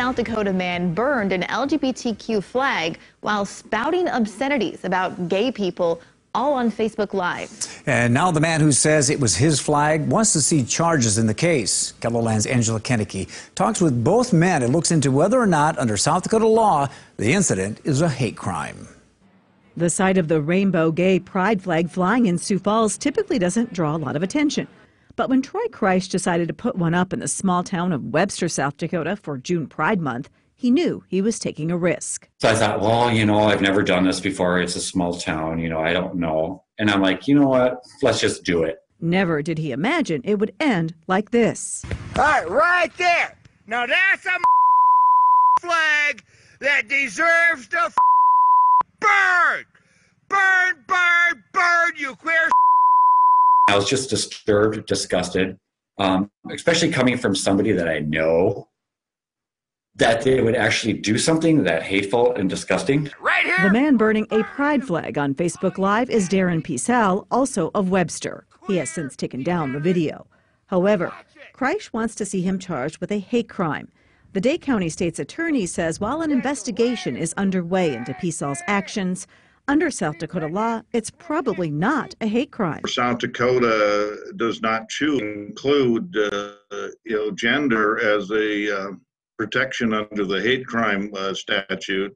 South Dakota man burned an LGBTQ flag while spouting obscenities about gay people, all on Facebook Live. And now the man who says it was his flag wants to see charges in the case. KELOLAND's Angela Kennecke talks with both men and looks into whether or not, under South Dakota law, the incident is a hate crime. The sight of the rainbow gay pride flag flying in Sioux Falls typically doesn't draw a lot of attention. But when Troy Kreisch decided to put one up in the small town of Webster, South Dakota for June Pride Month, he knew he was taking a risk. So I thought, well, I've never done this before. It's a small town, I don't know. And I'm like, you know what? Let's just do it. Never did he imagine it would end like this. All right there. Now that's a flag that deserves to burn. Burn, burn, burn, you queer. I was just disturbed, disgusted, especially coming from somebody that I know, that they would actually do something that hateful and disgusting. Right here. The man burning a pride flag on Facebook Live is Darren Peasell, also of Webster. He has since taken down the video. However, Kreisch wants to see him charged with a hate crime. The Dade County State's attorney says while an investigation is underway into Peasell's actions, under South Dakota law, it's probably not a hate crime. South Dakota does not choose to include gender as a protection under the hate crime statute.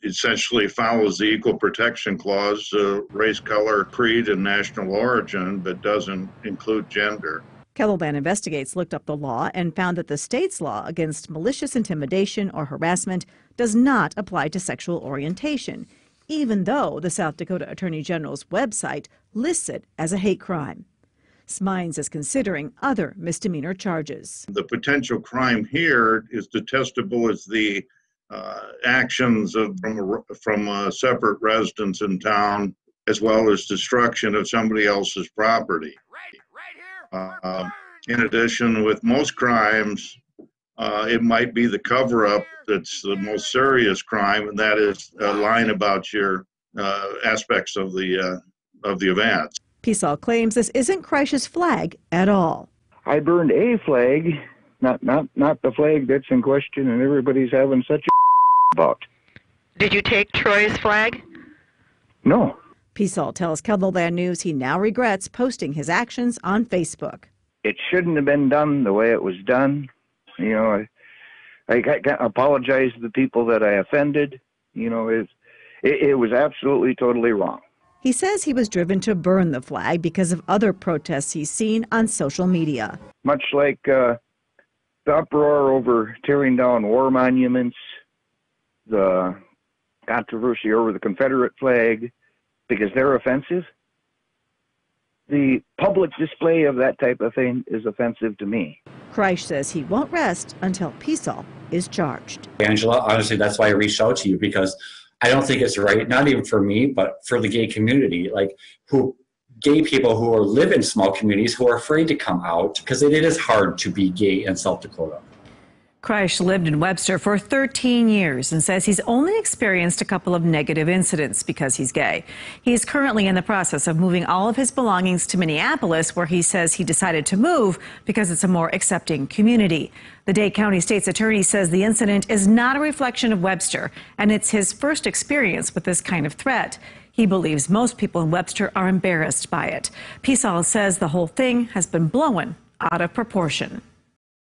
Essentially follows the Equal Protection Clause, race, color, creed, and national origin, but doesn't include gender. KELOLAND Investigates looked up the law and found that the state's law against malicious intimidation or harassment does not apply to sexual orientation, even though the South Dakota Attorney General's website lists it as a hate crime. Smines is considering other misdemeanor charges. The potential crime here is detestable as the actions from separate residents in town, as well as destruction of somebody else's property. In addition, with most crimes, it might be the cover-up that's the most serious crime, and that is lying about your aspects of the events. Peasell claims this isn't Kreisch's flag at all. I burned a flag, not the flag that's in question, and everybody's having such a about. Did you take Troy's flag? No. Peasell tells KELOLAND News he now regrets posting his actions on Facebook. It shouldn't have been done the way it was done. I apologize to the people that I offended. It was absolutely, totally wrong. He says he was driven to burn the flag because of other protests he's seen on social media. Much like the uproar over tearing down war monuments, the controversy over the Confederate flag, because they're offensive. The public display of that type of thing is offensive to me. Kreisch says he won't rest until Peasell is charged. Angela, honestly, that's why I reached out to you, because I don't think it's right, not even for me, but for the gay community, gay people who live in small communities who are afraid to come out, because it is hard to be gay in South Dakota. Kreisch lived in Webster for 13 years and says he's only experienced a couple of negative incidents because he's gay. He's currently in the process of moving all of his belongings to Minneapolis, where he says he decided to move because it's a more accepting community. The Dade County State's attorney says the incident is not a reflection of Webster, and it's his first experience with this kind of threat. He believes most people in Webster are embarrassed by it. Peasell says the whole thing has been blown out of proportion.